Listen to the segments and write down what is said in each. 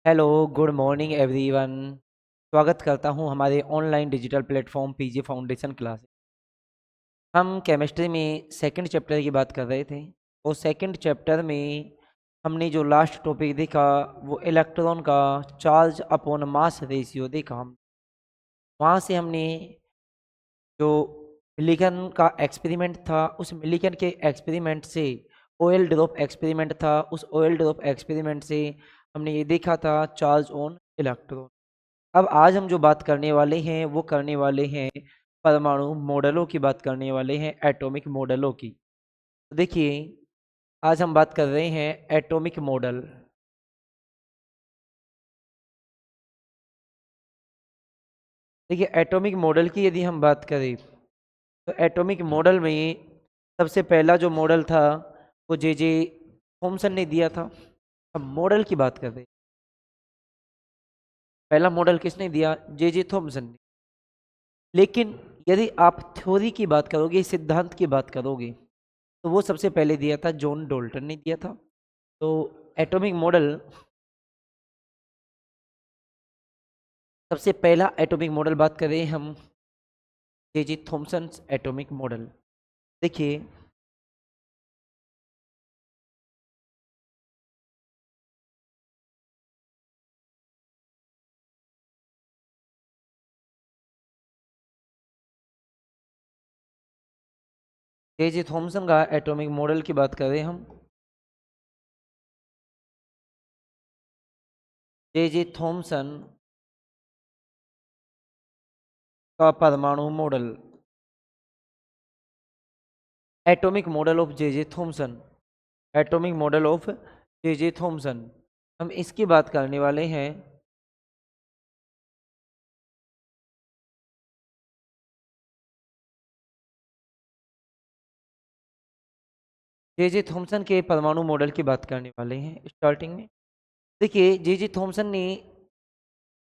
Hello, good morning everyone. स्वागत करता हूं हमारे online digital platform PG foundation class. हम केमिस्ट्री में सेकंड चैप्टर की बात कर रहे थे और सेकंड चैप्टर में हमने जो लास्ट टॉपिक देखा वो इलेक्ट्रॉन का चार्ज अपॉन मास रेशियो देखा। हम वहाँ से हमने जो मिलिकन का एक्सपेरिमेंट था उस मिलिकन के एक्सपेरिमेंट से ऑयल ड्रॉप एक्सपेरिमेंट था, उस ऑयल ड्रॉप एक्सपेरिमेंट से हमने ये देखा था चार्ज ऑन इलेक्ट्रॉन। अब आज हम जो बात करने वाले हैं वो करने वाले हैं परमाणु मॉडलों की, बात करने वाले हैं एटॉमिक मॉडलों की। तो देखिए, आज हम बात कर रहे हैं एटॉमिक मॉडल। देखिए, एटॉमिक मॉडल की यदि हम बात करें तो एटॉमिक मॉडल में सबसे पहला जो मॉडल था वो जे जे थॉमसन ने दिया था। अब मॉडल की बात कर रहे हैं, पहला मॉडल किसने दिया? जे जे थॉमसन ने। लेकिन यदि आप थ्योरी की बात करोगे, सिद्धांत की बात करोगे, तो वो सबसे पहले दिया था जॉन डोल्टन ने दिया था। तो एटॉमिक मॉडल, सबसे पहला एटॉमिक मॉडल बात करें हम, जे जे थॉमसन एटॉमिक मॉडल। देखिए, जे जे थॉमसन का एटॉमिक मॉडल की बात करें हम, जे जे थॉमसन का परमाणु model, atomic model of J J Thomson, atomic model of J J Thomson, हम इसकी बात करने वाले हैं। जे जे थॉमसन के परमाणु मॉडल की बात करने वाले हैं स्टार्टिंग में। देखिए, जे जे थॉमसन ने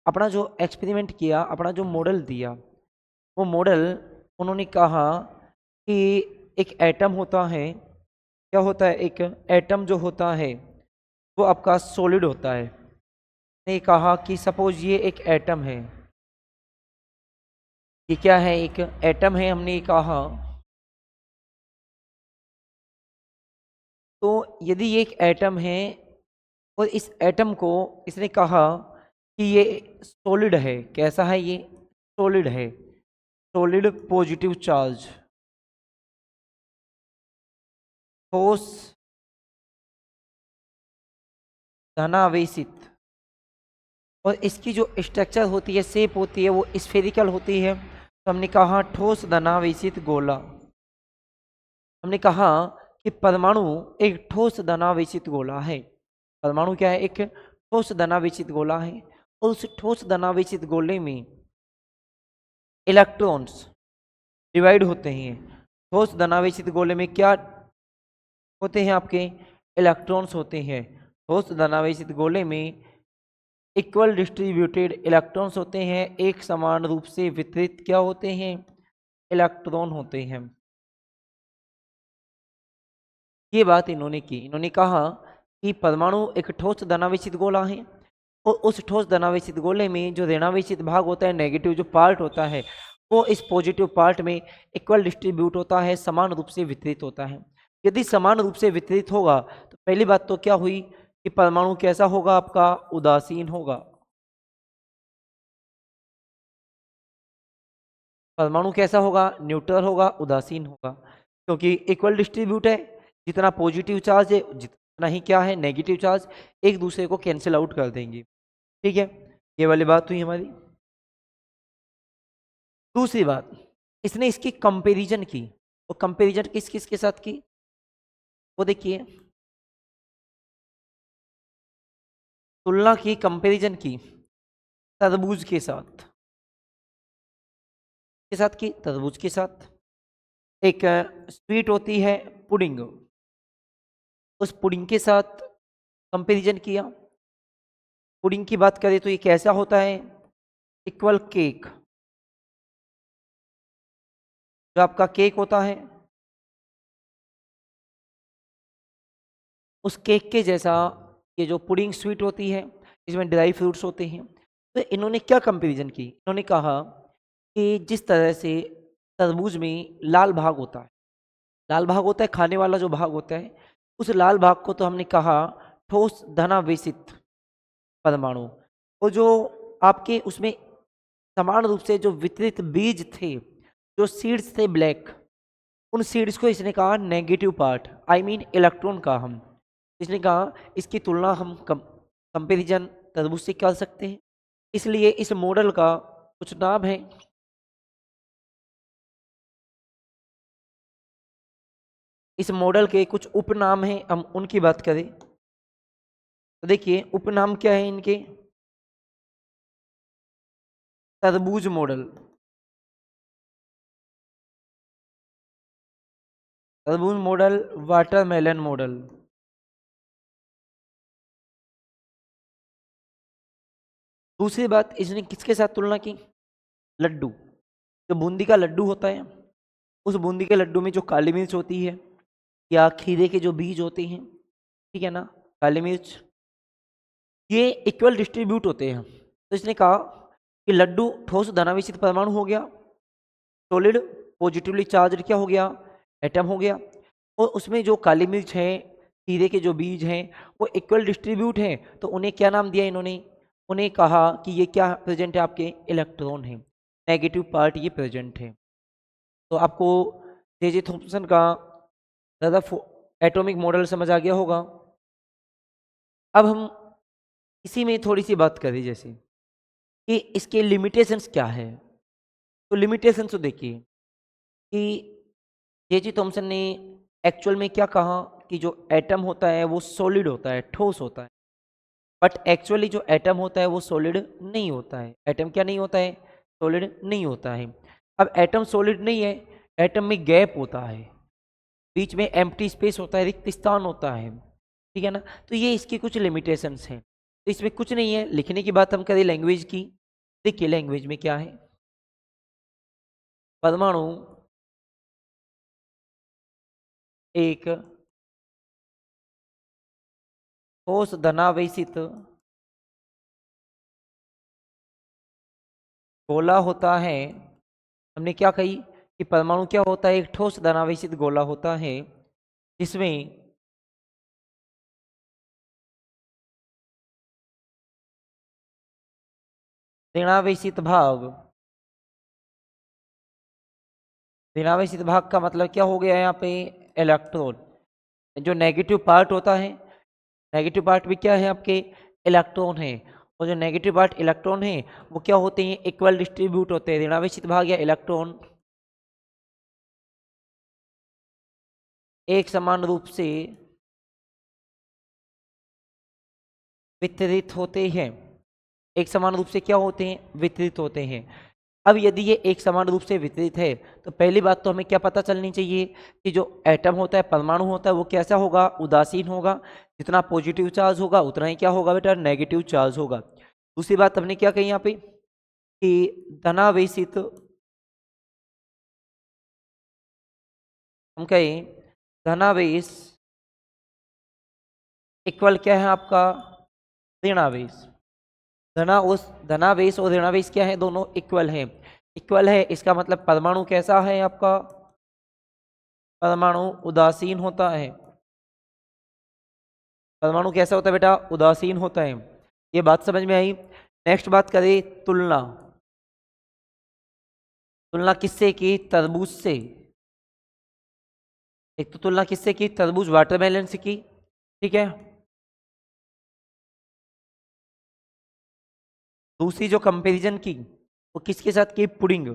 अपना जो एक्सपेरिमेंट किया, अपना जो मॉडल दिया, वो मॉडल, उन्होंने कहा कि एक एटम होता है। क्या होता है? एक एटम जो होता है वो आपका सॉलिड होता है। ने कहा कि सपोज ये एक एटम है, ये क्या है? एक एटम है, हमने कहा। तो यदि ये एक एटम है और इस एटम को इसने कहा कि ये सॉलिड है, कैसा है? ये सॉलिड है, सॉलिड पॉजिटिव चार्ज, ठोस धनावेशित, और इसकी जो स्ट्रक्चर होती है, शेप होती है, वो स्फेरिकल होती है। तो हमने कहा ठोस धनावेशित गोला। हमने कहा कि परमाणु एक ठोस धनावेशित गोला है। परमाणु क्या है? एक ठोस धनावेशित गोला है। और उस ठोस धनावेशित गोले में इलेक्ट्रॉन्स डिवाइड होते हैं। ठोस धनावेशित गोले में क्या होते हैं? आपके इलेक्ट्रॉन्स होते हैं। ठोस धनावेशित गोले में इक्वल डिस्ट्रीब्यूटेड इलेक्ट्रॉन्स होते हैं, एक समान रूप से वितरित क्या होते हैं? इलेक्ट्रॉन होते हैं। ये बात इन्होंने की। इन्होंने कहा कि परमाणु एक ठोस धनावेशित गोला है और उस ठोस धनावेशित गोले में जो ऋणावेशित भाग होता है, नेगेटिव जो पार्ट होता है, वो इस पॉजिटिव पार्ट में इक्वल डिस्ट्रीब्यूट होता है, समान रूप से वितरित होता है। यदि समान रूप से वितरित होगा तो पहली बात तो क्या हुई कि परमाणु कैसा होगा? आपका उदासीन होगा। परमाणु कैसा होगा? न्यूट्रल होगा, उदासीन होगा, क्योंकि इक्वल डिस्ट्रीब्यूट है। जितना पॉजिटिव चार्ज है जितना ही क्या है? नेगेटिव चार्ज, एक दूसरे को कैंसिल आउट कर देंगे। ठीक है, ये वाली बात हुई हमारी। दूसरी बात, इसने इसकी कंपैरिजन की। और कंपैरिजन किस किस के साथ की वो देखिए, तुलना की, कंपैरिजन की तरबूज के साथ। के साथ की? तरबूज के साथ। एक स्वीट होती है पुडिंग, उस पुडिंग के साथ कंपैरिजन किया। पुडिंग की बात करें तो ये कैसा होता है? इक्वल केक, जो आपका केक होता है उस केक के जैसा ये जो पुडिंग स्वीट होती है, इसमें ड्राई फ्रूट्स होते हैं। तो इन्होंने क्या कंपैरिजन की, इन्होंने कहा कि जिस तरह से तरबूज में लाल भाग होता है, लाल भाग होता है खाने वाला जो भाग होता है, उस लाल भाग को तो हमने कहा ठोस धनावेशित परमाणु, और जो आपके उसमें समान रूप से जो वितरित बीज थे, जो सीड्स थे ब्लैक, उन सीड्स को इसने कहा negative part, I mean electron का। हम इसने कहा इसकी तुलना हम कंपेरिजन तरबूज से कर सकते हैं, इसलिए इस मॉडल का कुछ नाम है। इस मॉडल के कुछ उपनाम हैं, हम उनकी बात करें तो देखिए उपनाम क्या है इनके। तरबूज मॉडल, तरबूज मॉडल, वाटरमेलन मॉडल। दूसरी बात, इसने किसके साथ तुलना की, लड्डू, जो बूंदी का लड्डू होता है, उस बूंदी के लड्डू में जो काली मिर्च होती है या खीरे के जो बीज होते हैं, ठीक है ना, काली मिर्च, ये इक्वल डिस्ट्रीब्यूट होते हैं। तो इसने कहा कि लड्डू ठोस धनावेशित परमाणु हो गया, सॉलिड पॉजिटिवली चार्ज क्या हो गया, एटम हो गया, और उसमें जो काली मिर्च है, खीरे के जो बीज हैं, वो इक्वल डिस्ट्रीब्यूट हैं, तो उन्हें क्या नाम दिया इन्होंने, उन्हें कहा कि ये क्या प्रेजेंट है, आपके इलेक्ट्रॉन है, नेगेटिव पार्ट ये प्रेजेंट है। तो आपको जे थॉम्पसन का ज़्यादा एटॉमिक मॉडल समझ आ गया होगा। अब हम इसी में थोड़ी सी बात करें, जैसे कि इसके लिमिटेशंस क्या है। तो लिमिटेशंस तो देखिए कि जे थॉम्पसन ने एक्चुअल में क्या कहा कि जो एटम होता है वो सॉलिड होता है, ठोस होता है, बट एक्चुअली जो एटम होता है वो सॉलिड नहीं होता है। एटम क्या नहीं होता है, सॉलिड नहीं होता है। अब एटम सॉलिड नहीं है, एटम में गैप होता है, बीच में एम्प्टी स्पेस होता है, रिक्त स्थान होता है, ठीक है ना। तो ये इसकी कुछ लिमिटेशंस हैं। तो इसमें कुछ नहीं है, लिखने की बात हम करें लैंग्वेज की, देखिए लैंग्वेज में क्या है, परमाणु एक ठोस धनावेशित गोला होता है। हमने क्या कही कि परमाणु क्या होता है, एक ठोस धनावेशित गोला होता है जिसमें ऋणावेशित भाग, ऋणावेशित भाग का मतलब क्या हो गया यहाँ पे, इलेक्ट्रॉन। जो नेगेटिव पार्ट होता है, नेगेटिव पार्ट भी क्या है आपके, इलेक्ट्रॉन है, और जो नेगेटिव पार्ट इलेक्ट्रॉन है वो क्या होते हैं, इक्वल डिस्ट्रीब्यूट होते हैं। ऋणावेशित भाग या इलेक्ट्रॉन एक समान रूप से वितरित होते हैं, एक समान रूप से क्या होते हैं, वितरित होते हैं। अब यदि ये एक समान रूप से वितरित है तो पहली बात तो हमें क्या पता चलनी चाहिए कि जो एटम होता है, परमाणु होता है, वो कैसा होगा, उदासीन होगा। जितना पॉजिटिव चार्ज होगा उतना ही क्या होगा बेटा, नेगेटिव चार्ज होगा। दूसरी बात हमने क्या कही यहाँ पे कि धनावेशित, हम कहें धनावेश इक्वल क्या है आपका, ऋणावेश। धनावेश और ऋणावेश क्या है, दोनों इक्वल है। इक्वल है इसका मतलब परमाणु कैसा है आपका, परमाणु उदासीन होता है। परमाणु कैसा होता है बेटा, उदासीन होता है। ये बात समझ में आई। नेक्स्ट बात करें तुलना, तुलना किससे की, तरबूज से। एक तो तुलना किससे की, तरबूज वाटरमेलन से की, ठीक है। दूसरी जो कंपैरिजन की वो किसके साथ की, पुडिंग,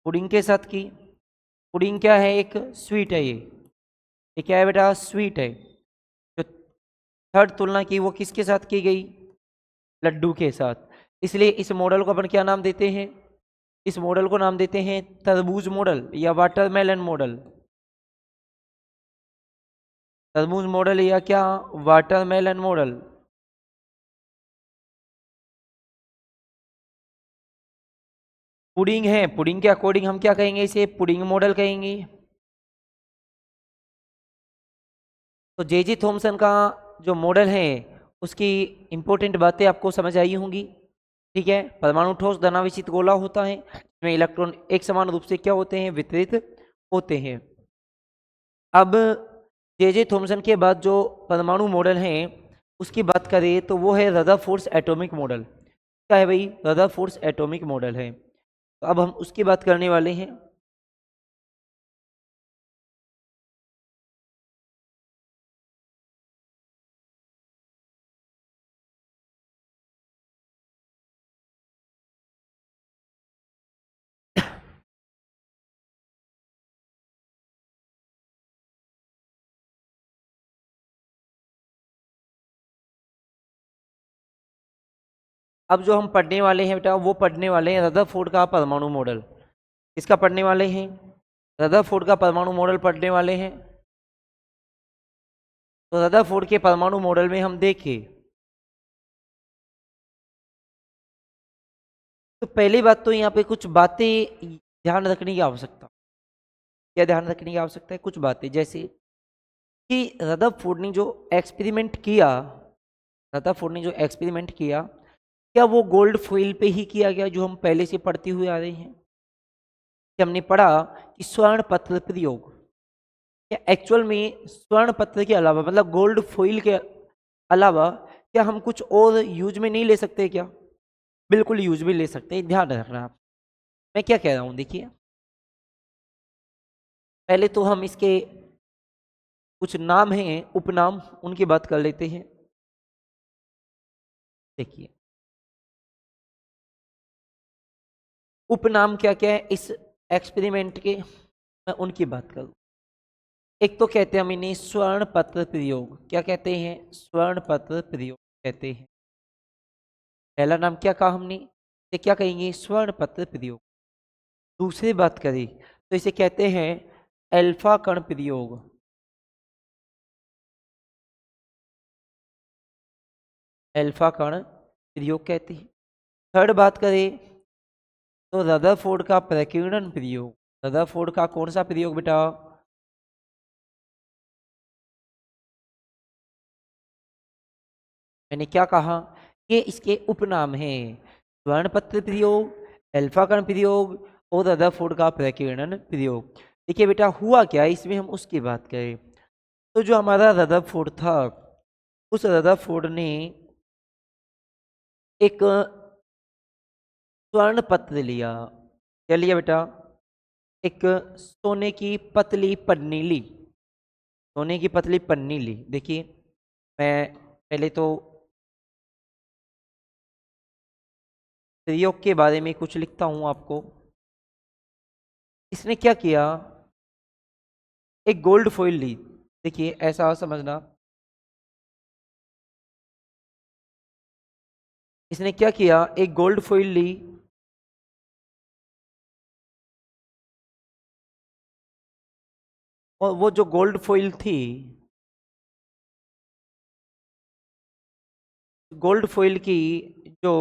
पुडिंग के साथ की। पुडिंग क्या है, एक स्वीट है, ये क्या है बेटा, स्वीट है। जो थर्ड तुलना की वो किसके साथ की गई, लड्डू के साथ। इसलिए इस मॉडल को अपन क्या नाम देते हैं, इस मॉडल को नाम देते हैं तरबूज मॉडल या वाटरमेलन मॉडल। तरबूज मॉडल या क्या, वाटरमेलन मॉडल। पुडिंग है, पुडिंग के अकॉर्डिंग हम क्या कहेंगे, इसे पुडिंग मॉडल कहेंगे। तो जे थॉमसन का जो मॉडल है उसकी इंपॉर्टेंट बातें आपको समझ आई होंगी। ठीक है, परमाणु ठोस धनावेशित गोला होता है जिसमें इलेक्ट्रॉन एक समान रूप से क्या होते हैं, वितरित होते हैं। अब जे थॉमसन के बाद जो परमाणु मॉडल है उसकी बात करें तो वो है रदरफोर्ड एटॉमिक मॉडल। क्या है भाई, रदरफोर्ड एटॉमिक मॉडल है। तो अब हम उसकी बात करने वाले हैं। अब जो हम पढ़ने वाले हैं बेटा वो पढ़ने वाले हैं रदरफोर्ड का परमाणु मॉडल। इसका पढ़ने वाले हैं, रदरफोर्ड का परमाणु मॉडल पढ़ने वाले हैं। तो रदरफोर्ड के परमाणु मॉडल में हम देखें तो पहली बात तो यहाँ पे कुछ बातें ध्यान रखने की आवश्यकता। क्या ध्यान रखने की आवश्यकता है, कुछ बातें जैसे कि रदरफोर्ड ने जो एक्सपेरिमेंट किया, रदरफोर्ड ने जो एक्सपेरिमेंट किया क्या वो गोल्ड फॉइल पे ही किया गया जो हम पहले से पढ़ते हुए आ रहे हैं कि हमने पढ़ा कि स्वर्ण पत्र प्रयोग, क्या एक्चुअल में स्वर्ण पत्र के अलावा मतलब गोल्ड फॉइल के अलावा क्या हम कुछ और यूज में नहीं ले सकते क्या? बिल्कुल यूज में ले सकते हैं, ध्यान रखना आप। मैं क्या कह रहा हूँ देखिए, पहले तो हम इसके कुछ नाम हैं उपनाम उनकी बात कर लेते हैं। देखिए उपनाम क्या क्या है इस एक्सपेरिमेंट के, मैं उनकी बात करूँ। एक तो कहते हैं हम इन्हें स्वर्ण पत्र प्रयोग, क्या कहते हैं, स्वर्ण पत्र प्रयोग कहते हैं। पहला नाम क्या कहा हमने, इसे क्या कहेंगे, स्वर्ण पत्र प्रयोग। दूसरी बात करें तो इसे कहते हैं अल्फा कण प्रयोग। अल्फा कण प्रयोग कहते हैं। थर्ड बात करें तो रदरफोर्ड का प्रकीर्णन प्रयोग। रदरफोर्ड का कौन सा प्रयोग बेटा, मैंने क्या कहा, ये इसके उपनाम हैं, स्वर्ण पत्र प्रयोग, अल्फा कण प्रयोग और रदरफोर्ड का प्रकीर्णन प्रयोग। देखिए बेटा हुआ क्या इसमें, हम उसकी बात करें तो जो हमारा रदरफोर्ड था उस रदरफोर्ड ने एक स्वर्ण पत्र लिया। क्या लिया बेटा, एक सोने की पतली पन्नी ली, सोने की पतली पन्नी ली। देखिए मैं पहले तो प्रयोग के बारे में कुछ लिखता हूं आपको। इसने क्या किया, एक गोल्ड फॉइल ली। देखिए ऐसा समझना, इसने क्या किया, एक गोल्ड फॉइल ली और वो जो गोल्ड फॉइल थी, गोल्ड फॉइल की जो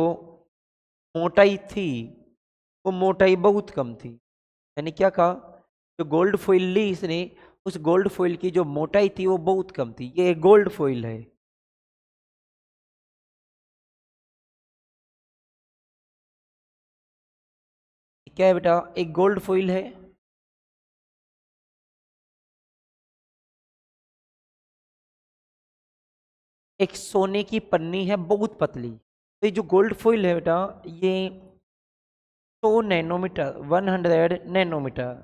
मोटाई थी वो मोटाई बहुत कम थी। यानी क्या कहा, जो गोल्ड फॉइल ली इसने उस गोल्ड फॉइल की जो मोटाई थी वो बहुत कम थी। ये गोल्ड फॉइल है। क्या है बेटा, एक गोल्ड फॉइल है। एक सोने की पन्नी है बहुत पतली। तो ये जो गोल्ड फॉइल है बेटा ये 100 नैनोमीटर, 100 नैनोमीटर,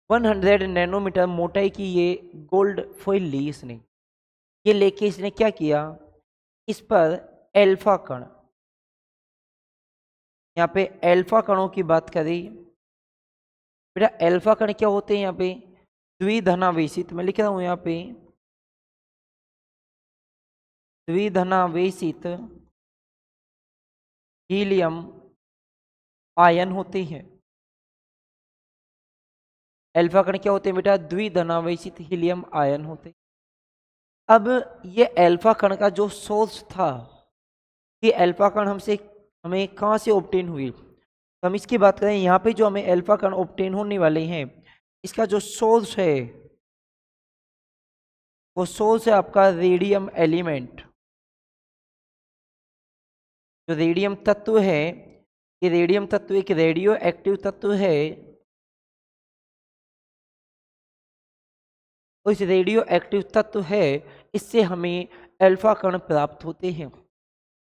100 नैनोमीटर मोटाई की ये गोल्ड फॉइल ली इसने। ये लेके इसने क्या किया, इस पर एल्फा कण, यहाँ पे एल्फा कणों की बात करी बेटा। एल्फा कण क्या होते हैं यहाँ पे, द्विधनावेशित, मैं लिख रहा हूं यहाँ पे द्विधनावेशित हीलियम आयन होते हैं। एल्फा कण क्या होते हैं बेटा, द्विधनावेशित हीलियम आयन होते हैं। अब ये एल्फा कण का जो सोर्स था, ये अल्फा कण हमसे हमें कहाँ से ऑब्टेन हुई, तो हम इसकी बात करें यहाँ पे जो हमें अल्फा कण ऑब्टेन होने वाले हैं इसका जो सोर्स है वो सोर्स है आपका रेडियम एलिमेंट। जो रेडियम तत्व है, ये रेडियम तत्व एक रेडियो एक्टिव तत्व है, और इस रेडियो एक्टिव तत्व है, इससे हमें अल्फा कण प्राप्त होते हैं।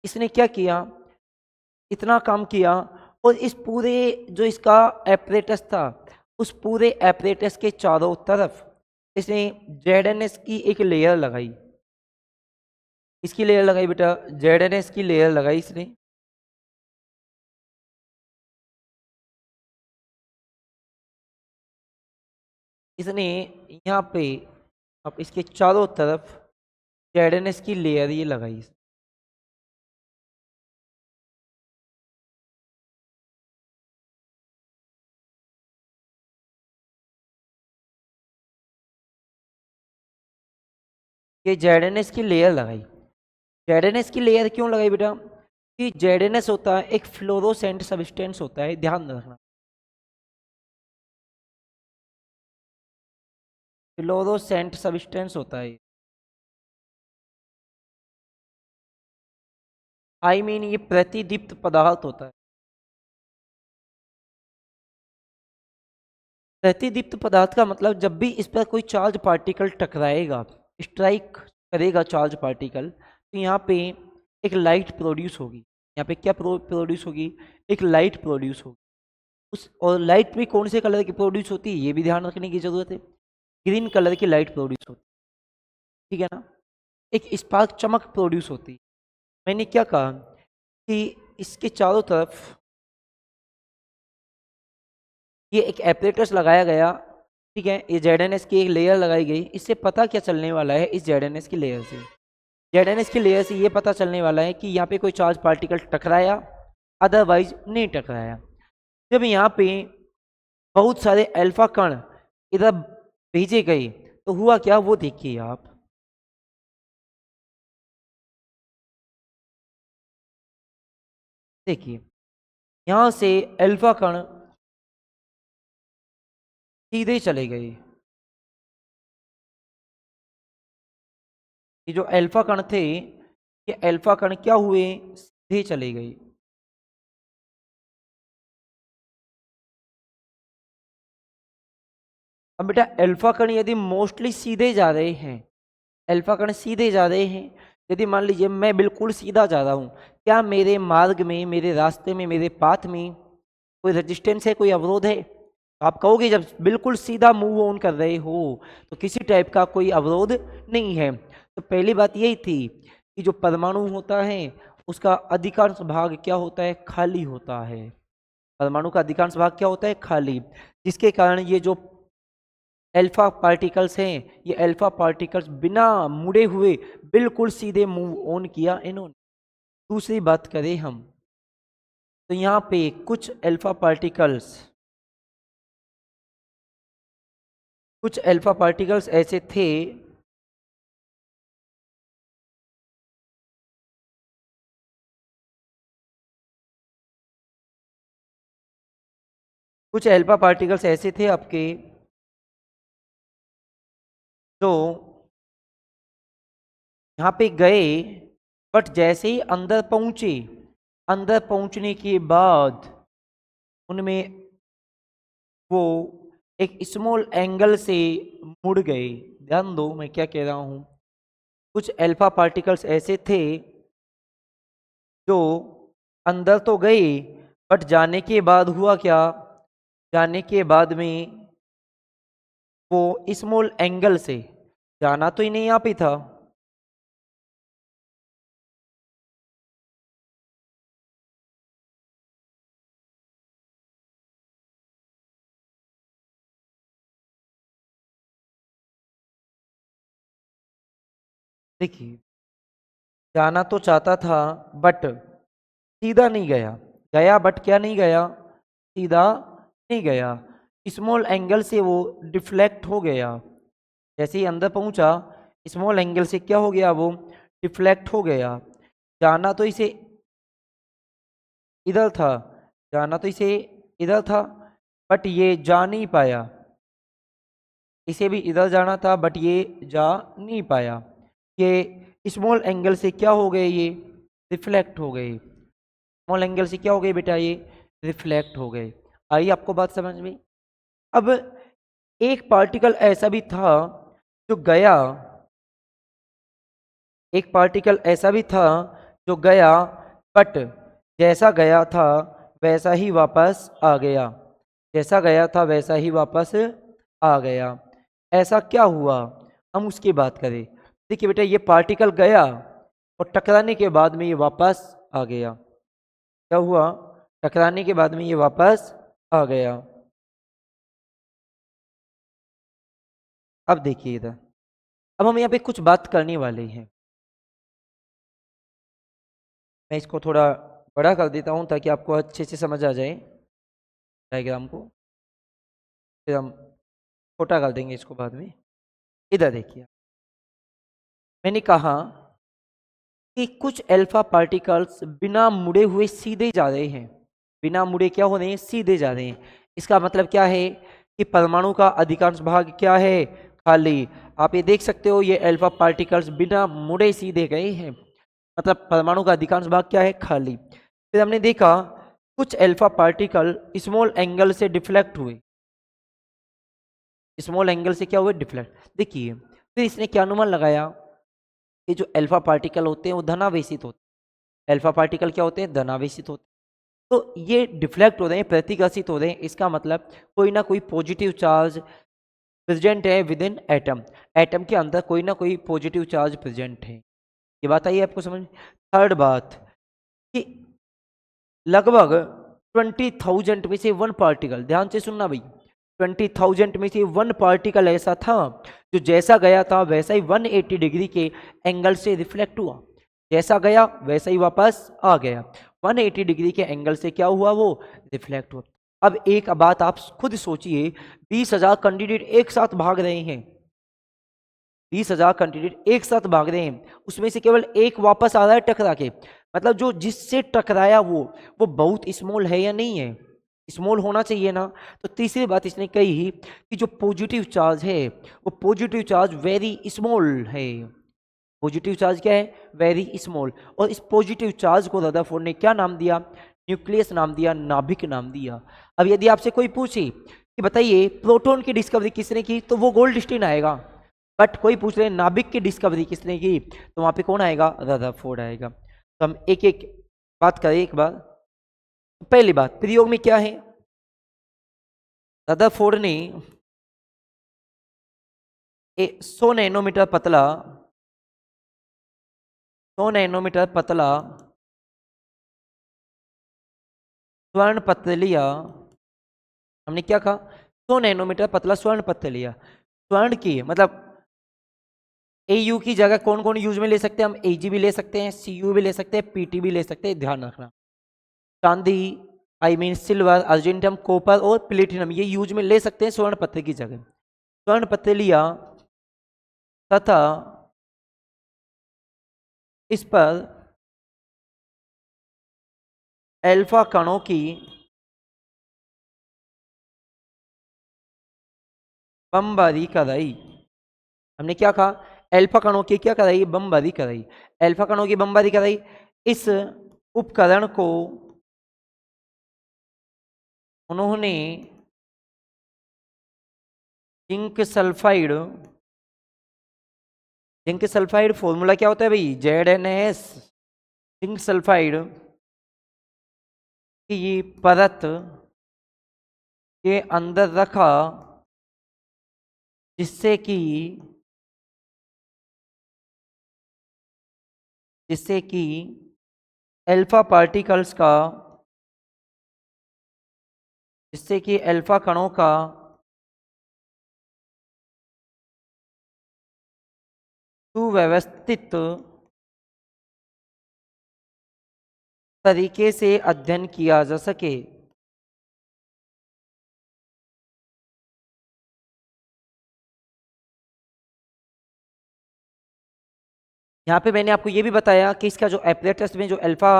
इसने क्या किया, इतना काम किया, और इस पूरे जो इसका एपरेटस था, उस पूरे एपरेटस के चारों तरफ इसने जेडएनएस की एक लेयर लगाई। इसकी लेयर लगाई बेटा, जेडएनएस की लेयर लगाई इसने। इसने यहाँ पे अब इसके चारों तरफ जेडएनएस की लेयर ये लगाई। ये जेडएनएस की लेयर लगाई। जेडएनएस की लेयर क्यों लगाई बेटा, कि जेडएनएस होता है एक फ्लोरोसेंट सब्सटेंस होता है, ध्यान रखना। फ्लोरोसेंट सब्सटेंस होता है, आई मीन ये प्रतिदीप्त पदार्थ होता है। प्रतिदीप्त पदार्थ का मतलब जब भी इस पर कोई चार्ज पार्टिकल टकराएगा, स्ट्राइक करेगा चार्ज पार्टिकल, तो यहाँ पे एक लाइट प्रोड्यूस होगी। यहाँ पे क्या प्रोड्यूस होगी, एक लाइट प्रोड्यूस होगी। उस और लाइट भी कौन से कलर की प्रोड्यूस होती है, ये भी ध्यान रखने की जरूरत है। ग्रीन कलर की लाइट प्रोड्यूस होती है, ठीक है ना। एक स्पार्क चमक प्रोड्यूस होती है। मैंने क्या कहा कि इसके चारों तरफ ये एक एपरेटस लगाया गया, ठीक है। ये जेडएनएस की एक लेयर लगाई गई। इससे पता क्या चलने वाला है, इस जेडएनएस की लेयर से, जेडएनएस की लेयर से ये पता चलने वाला है कि यहाँ पे कोई चार्ज पार्टिकल टकराया, अदरवाइज नहीं टकराया। जब यहाँ पे बहुत सारे अल्फा कण इधर भेजे गए तो हुआ क्या, वो देखिए आप। देखिए यहाँ से अल्फा कण सीधे चले गए। ये जो अल्फा कण थे, ये अल्फा कण क्या हुए, सीधे चले गए। अब बेटा अल्फा कण यदि मोस्टली सीधे जा रहे हैं, अल्फा कण सीधे जा रहे हैं, यदि मान लीजिए मैं बिल्कुल सीधा जा रहा हूँ, क्या मेरे मार्ग में, मेरे रास्ते में, मेरे पाथ में कोई रेजिस्टेंस है, कोई अवरोध है? आप कहोगे जब बिल्कुल सीधा मूव ऑन कर रहे हो तो किसी टाइप का कोई अवरोध नहीं है। तो पहली बात यही थी कि जो परमाणु होता है उसका अधिकांश भाग क्या होता है, खाली होता है। परमाणु का अधिकांश भाग क्या होता है, खाली। जिसके कारण ये जो अल्फा पार्टिकल्स हैं, ये अल्फा पार्टिकल्स बिना मुड़े हुए बिल्कुल सीधे मूव ऑन किया इन्होंने। दूसरी बात करें हम, तो यहाँ पे कुछ अल्फा पार्टिकल्स, कुछ अल्फा पार्टिकल्स ऐसे थे कुछ अल्फा पार्टिकल्स ऐसे थे आपके जो यहाँ पे गए, बट जैसे ही अंदर पहुंचे, अंदर पहुंचने के बाद उनमें वो एक स्मॉल एंगल से मुड़ गए। ध्यान दो मैं क्या कह रहा हूं। कुछ अल्फा पार्टिकल्स ऐसे थे जो अंदर तो गए, बट जाने के बाद हुआ क्या, जाने के बाद में वो स्मॉल एंगल से, जाना तो ही नहीं यहाँ पे था। देखिए जाना तो चाहता था, बट सीधा नहीं गया, गया बट क्या नहीं गया, सीधा नहीं गया। स्मॉल एंगल से वो डिफ्लेक्ट हो गया। जैसे ही अंदर पहुंचा, स्मॉल एंगल से क्या हो गया, वो डिफ्लेक्ट हो गया। जाना तो इसे इधर था, जाना तो इसे इधर था, बट ये जा नहीं पाया। इसे भी इधर जाना था बट ये जा नहीं पाया। ये स्मॉल एंगल से क्या हो गए, ये रिफ्लेक्ट हो गए। स्मॉल एंगल से क्या हो गए बेटा, ये रिफ्लेक्ट हो गए। आई आपको बात समझ में? अब एक पार्टिकल ऐसा भी था जो गया, एक पार्टिकल ऐसा भी था जो गया, बट जैसा गया था वैसा ही वापस आ गया, जैसा गया था वैसा ही वापस आ गया। ऐसा क्या हुआ, हम उसकी बात करें। देखिए बेटा, ये पार्टिकल गया और टकराने के बाद में ये वापस आ गया। क्या हुआ, टकराने के बाद में ये वापस आ गया। अब देखिए इधर, अब हम यहाँ पे कुछ बात करने वाले हैं। मैं इसको थोड़ा बड़ा कर देता हूँ ताकि आपको अच्छे से समझ आ जाए डायग्राम को, फिर हम छोटा कर देंगे इसको बाद में। इधर देखिए, मैंने कहा कि कुछ अल्फा पार्टिकल्स बिना मुड़े हुए सीधे जा रहे हैं। बिना मुड़े क्या हो रहे हैं, सीधे जा रहे हैं। इसका मतलब क्या है कि परमाणु का अधिकांश भाग क्या है, खाली। आप ये देख सकते हो, ये अल्फा पार्टिकल्स बिना मुड़े सीधे गए हैं, मतलब परमाणु का अधिकांश भाग क्या है, खाली। फिर हमने देखा कुछ अल्फा पार्टिकल स्मॉल एंगल से डिफ्लेक्ट हुए। स्मॉल एंगल से क्या हुए, डिफ्लेक्ट। देखिए फिर इसने क्या अनुमान लगाया कि जो अल्फा पार्टिकल होते हैं वो धनावेशित होते हैं। अल्फा पार्टिकल क्या होते हैं, धनावेशित होते हैं। तो ये डिफ्लेक्ट हो रहे हैं, प्रतिकर्षित हो रहे हैं, इसका मतलब कोई ना कोई पॉजिटिव चार्ज प्रेजेंट है विद इन एटम। एटम के अंदर कोई ना कोई पॉजिटिव चार्ज प्रेजेंट है। ये बात आई आपको समझ। थर्ड बात कि लगभग 20,000 में से वन पार्टिकल, ध्यान से सुनना भाई, 20,000 में से वन पार्टिकल ऐसा था जो जैसा गया था वैसा ही 180 डिग्री के एंगल से रिफ्लेक्ट हुआ। जैसा गया वैसा ही वापस आ गया, 180 डिग्री के एंगल से क्या हुआ, वो रिफ्लेक्ट हुआ। अब एक बात आप खुद सोचिए, 20,000 कैंडिडेट एक साथ भाग रहे हैं, 20,000 कैंडिडेट एक साथ भाग रहे हैं, उसमें से केवल एक वापस आ रहा है टकरा के, मतलब जो जिससे टकराया वो बहुत स्मॉल है या नहीं है, स्मॉल होना चाहिए ना। तो तीसरी बात इसने कही कि जो पॉजिटिव चार्ज है वो पॉजिटिव चार्ज वेरी स्मॉल है। पॉजिटिव चार्ज क्या है, वेरी स्मॉल। और इस पॉजिटिव चार्ज को रदरफोर्ड ने क्या नाम दिया, न्यूक्लियस नाम दिया, नाभिक नाम दिया। अब यदि आपसे कोई पूछे कि बताइए प्रोटॉन की डिस्कवरी किसने की, तो वो गोल्डस्टीन आएगा। बट कोई पूछ रहे नाभिक की डिस्कवरी किसने की, तो वहां पे कौन आएगा, रदरफोर्ड आएगा। तो हम एक एक बात करें एक बार। पहली बात, प्रयोग में क्या है, रदरफोर्ड ने 100 नैनोमीटर पतला, 100 नैनोमीटर पतला स्वर्ण पत्र लिया। हमने क्या कहा, 100 नैनोमीटर पतला स्वर्ण पत्र लिया। स्वर्ण की मतलब AU की जगह कौन कौन यूज में ले सकते हैं हम, AG भी ले सकते हैं, CU भी ले सकते हैं, PT भी ले सकते हैं, ध्यान रखना। चांदी, आई मीन सिल्वर, अर्जेंटियम, कॉपर और प्लेटिनम ये यूज में ले सकते हैं स्वर्ण पत्र की जगह। स्वर्ण पत्र लिया तथा इस पर अल्फा कणों की बमबारी कराई। हमने क्या कहा, अल्फा कणों की क्या कराई, बमबारी कराई। अल्फा कणों की बमबारी कराई। इस उपकरण को उन्होंने zinc sulphide, zinc sulphide formula क्या होता है भाई, ZnS, जिंक सल्फाइड की परत के अंदर रखा, जिससे कि अल्फा पार्टिकल्स का, जिससे कि अल्फा कणों का सुव्यवस्थित तरीके से अध्ययन किया जा सके। यहाँ पे मैंने आपको ये भी बताया कि इसका जो एपरेटस में जो अल्फा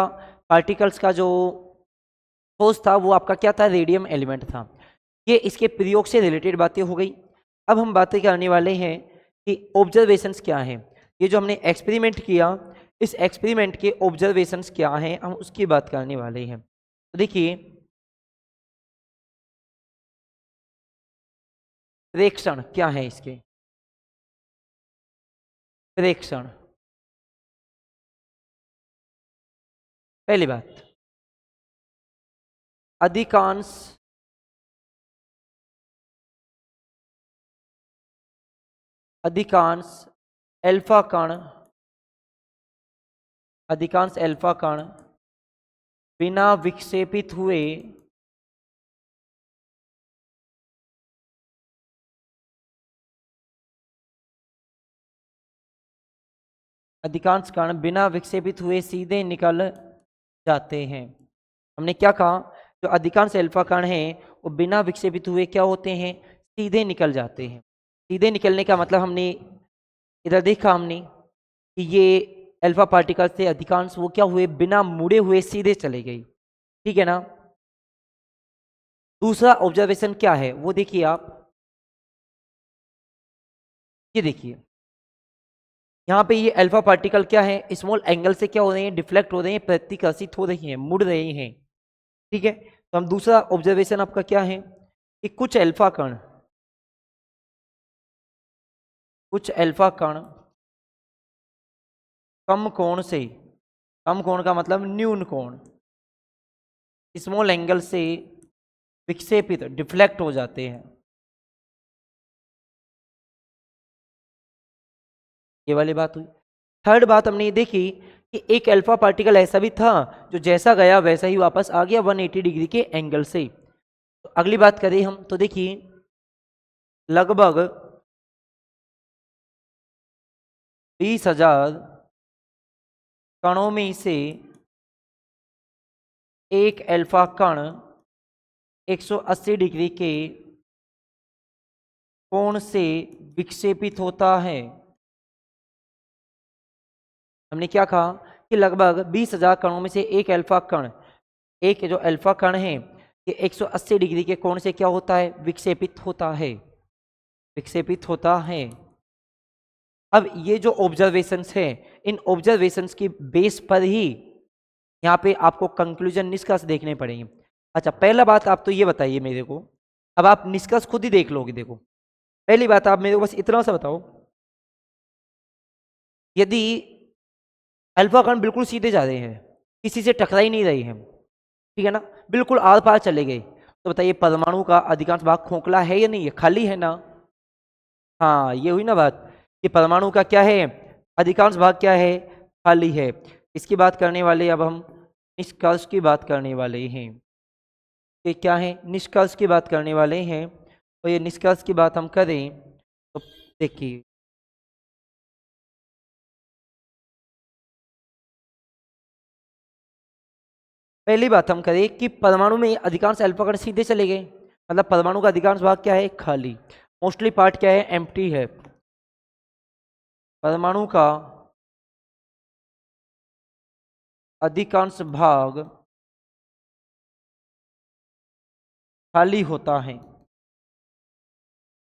पार्टिकल्स का जो ठोस था वो आपका क्या था, रेडियम एलिमेंट था। ये इसके प्रयोग से रिलेटेड बातें हो गई। अब हम बातें करने वाले हैं कि ऑब्जर्वेशंस क्या हैं। ये जो हमने एक्सपेरिमेंट किया, इस एक्सपेरिमेंट के ऑब्जर्वेशंस क्या हैं, हम उसकी बात करने वाले हैं। तो देखिए, प्रेक्षण क्या है इसके। प्रेक्षण, पहली बात, अधिकांश अधिकांश अल्फा कण, अधिकांश अल्फा कण बिना विक्षेपित हुए अधिकांश कण बिना विक्षेपित हुए सीधे निकल जाते हैं। हमने क्या कहा, जो अधिकांश अल्फा कण हैं वो बिना विक्षेपित हुए क्या होते हैं, सीधे निकल जाते हैं। सीधे निकलने का मतलब हमने इधर देखा हमने कि ये अल्फा पार्टिकल से अधिकांश वो क्या हुए, बिना मुड़े हुए सीधे चले गए। ठीक है ना। दूसरा ऑब्जर्वेशन क्या है वो देखिए आप, ये देखिए यहाँ पे ये अल्फा पार्टिकल क्या है, स्मॉल एंगल से क्या हो रहे हैं, डिफ्लेक्ट हो रहे हैं, प्रतिकर्षित हो रही हैं, मुड़ रहे हैं। ठीक है। तो हम दूसरा ऑब्जर्वेशन आपका क्या है कि कुछ अल्फा कण कम कोण से, कम कोण का मतलब न्यून कोण, स्मॉल एंगल से विक्षेपित, डिफ्लेक्ट हो जाते हैं। ये वाली बात हुई। थर्ड बात हमने ये देखी कि एक अल्फा पार्टिकल ऐसा भी था जो जैसा गया वैसा ही वापस आ गया 180 डिग्री के एंगल से। तो अगली बात करें हम तो देखिए, लगभग 20,000 कणों में से एक अल्फा कण 180 डिग्री के कोण से विक्षेपित होता है। हमने क्या कहा कि लगभग 20,000 कणों में से एक अल्फा कण, एक जो अल्फा कण है ये 180 डिग्री के कोण से क्या होता है, विक्षेपित होता है, विक्षेपित होता है। अब ये जो ऑब्जर्वेशंस हैं, इन ऑब्जर्वेशंस की बेस पर ही यहाँ पे आपको कंक्लूजन, निष्कर्ष देखने पड़ेंगे। अच्छा, पहला बात आप तो ये बताइए मेरे को, अब आप निष्कर्ष खुद ही देख लोगे। देखो, पहली बात आप मेरे को बस इतना सा बताओ, यदि अल्फा कण बिल्कुल सीधे जा रहे हैं, किसी से टकरा ही नहीं रहे हैं, ठीक है ना, बिल्कुल आर पार चले गए, तो बताइए परमाणु का अधिकांश भाग खोखला है या नहीं है, खाली है ना। हाँ, ये हुई ना बात कि परमाणु का क्या है, अधिकांश भाग क्या है, खाली है। इसकी बात करने वाले अब हम निष्कर्ष की बात करने वाले हैं कि क्या है, निष्कर्ष की बात करने वाले हैं। तो ये निष्कर्ष की बात हम करें तो देखिए, पहली बात हम करें कि परमाणु में अधिकांश अल्फा कण सीधे चले गए, मतलब परमाणु का अधिकांश भाग क्या है, खाली, मोस्टली पार्ट क्या है, एम्प्टी है। परमाणु का अधिकांश भाग खाली होता है।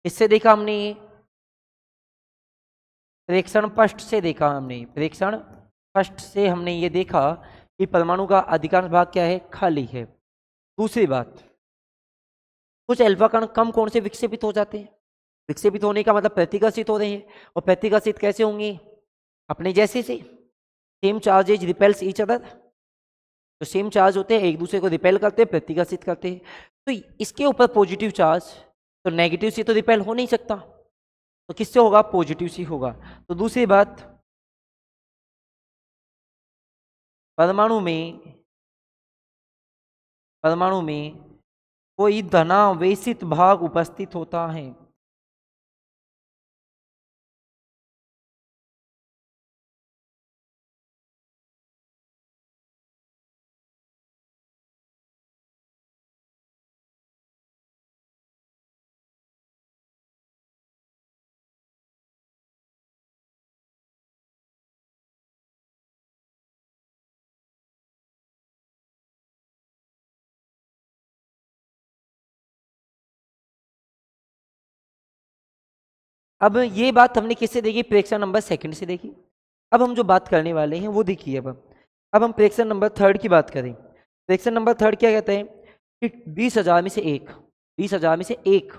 इससे देखा हमने, प्रेक्षण पृष्ठ से देखा हमने, प्रेक्षण पृष्ठ से हमने ये देखा कि परमाणु का अधिकांश भाग क्या है, खाली है। दूसरी बात, कुछ अल्फा कण कम कोण से विक्षेपित हो जाते हैं। विक्षेपित होने का मतलब प्रतिकर्षित हो रहे हैं, और प्रतिकर्षित कैसे होंगे, अपने जैसे से, same charges repels each other, तो सेम चार्ज होते हैं एक दूसरे को रिपेल करते हैं, प्रतिकर्षित करते हैं। तो इसके ऊपर पॉजिटिव चार्ज, तो नेगेटिव से तो रिपेल हो नहीं सकता, तो किससे होगा, पॉजिटिव से होगा। तो दूसरी बात, परमाणु में परमाणु में कोई धनावेशित भाग उपस्थित होता है। अब ये बात हमने किससे देखी? प्रेक्षण नंबर सेकंड से देखी। अब हम जो बात करने वाले हैं वो देखिए। अब हम प्रेक्षण नंबर थर्ड की बात करें। प्रेक्षण नंबर थर्ड क्या कहते हैं कि 20,000 में से एक, 20,000 में से एक,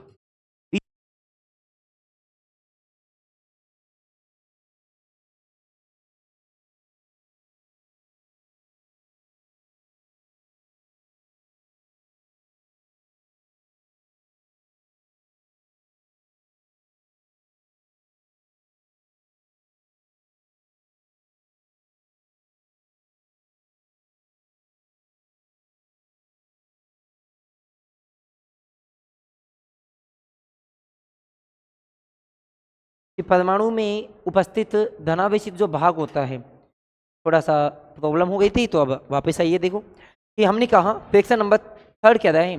कि परमाणु में उपस्थित धनावेशित जो भाग होता है, थोड़ा सा प्रॉब्लम हो गई थी तो अब वापस आइए। देखो कि हमने कहा प्रेक्षण नंबर थर्ड क्या है,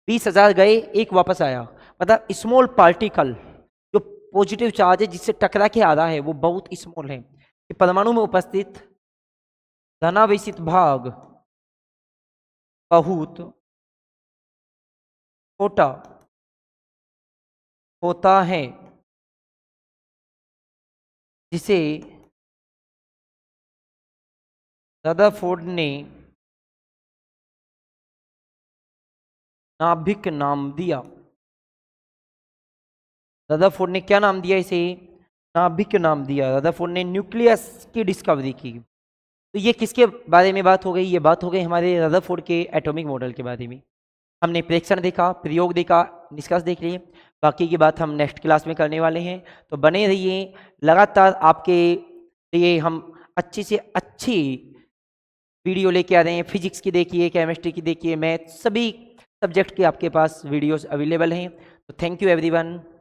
20,000 गए, एक वापस आया। मतलब स्मॉल पार्टिकल जो पॉजिटिव चार्ज है जिससे टकरा के आ रहा है वो बहुत स्मॉल है। कि परमाणु में उपस्थित धनावेशित भाग बहुत छोटा होता है जिसे रदरफोर्ड ने नाभिक नाम दिया। रदरफोर्ड ने क्या नाम दिया इसे? नाभिक नाम दिया। रदरफोर्ड ने न्यूक्लियस की डिस्कवरी की। तो ये किसके बारे में बात हो गई? ये बात हो गई हमारे रदरफोर्ड के एटॉमिक मॉडल के बारे में। हमने प्रेक्षण देखा, प्रयोग देखा, निष्कर्ष देख लिए। बाकी की बात हम नेक्स्ट क्लास में करने वाले हैं, तो बने रहिए। लगातार आपके लिए हम अच्छी से अच्छी वीडियो लेके आ रहे हैं। फिजिक्स की देखिए, केमिस्ट्री की देखिए, मैथ, सभी सब्जेक्ट के आपके पास वीडियोस अवेलेबल हैं। तो थैंक यू एवरीवन।